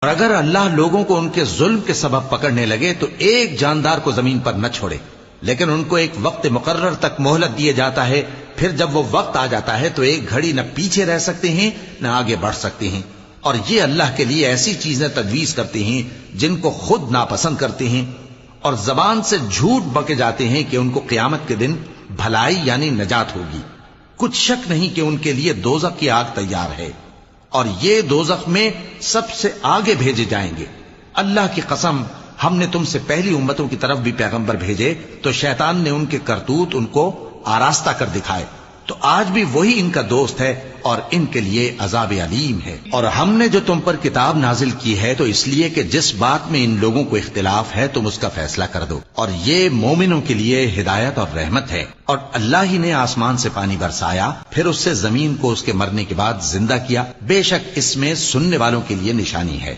اور اگر اللہ لوگوں کو ان کے ظلم کے سبب پکڑنے لگے تو ایک جاندار کو زمین پر نہ چھوڑے، لیکن ان کو ایک وقت مقرر تک مہلت دیے جاتا ہے، پھر جب وہ وقت آ جاتا ہے تو ایک گھڑی نہ پیچھے رہ سکتے ہیں نہ آگے بڑھ سکتے ہیں، اور یہ اللہ کے لیے ایسی چیزیں تجویز کرتے ہیں جن کو خود ناپسند کرتے ہیں، اور زبان سے جھوٹ بکے جاتے ہیں کہ ان کو قیامت کے دن بھلائی یعنی نجات ہوگی۔ کچھ شک نہیں کہ ان کے لیے دوزخ کی آگ تیار ہے، اور یہ دوزخ میں سب سے آگے بھیجے جائیں گے۔ اللہ کی قسم، ہم نے تم سے پہلی امتوں کی طرف بھی پیغمبر بھیجے تو شیطان نے ان کے کرتوت ان کو آراستہ کر دکھائے، تو آج بھی وہی ان کا دوست ہے اور ان کے لیے عذاب علیم ہے۔ اور ہم نے جو تم پر کتاب نازل کی ہے تو اس لیے کہ جس بات میں ان لوگوں کو اختلاف ہے تم اس کا فیصلہ کر دو، اور یہ مومنوں کے لیے ہدایت اور رحمت ہے۔ اور اللہ ہی نے آسمان سے پانی برسایا، پھر اس سے زمین کو اس کے مرنے کے بعد زندہ کیا، بے شک اس میں سننے والوں کے لیے نشانی ہے۔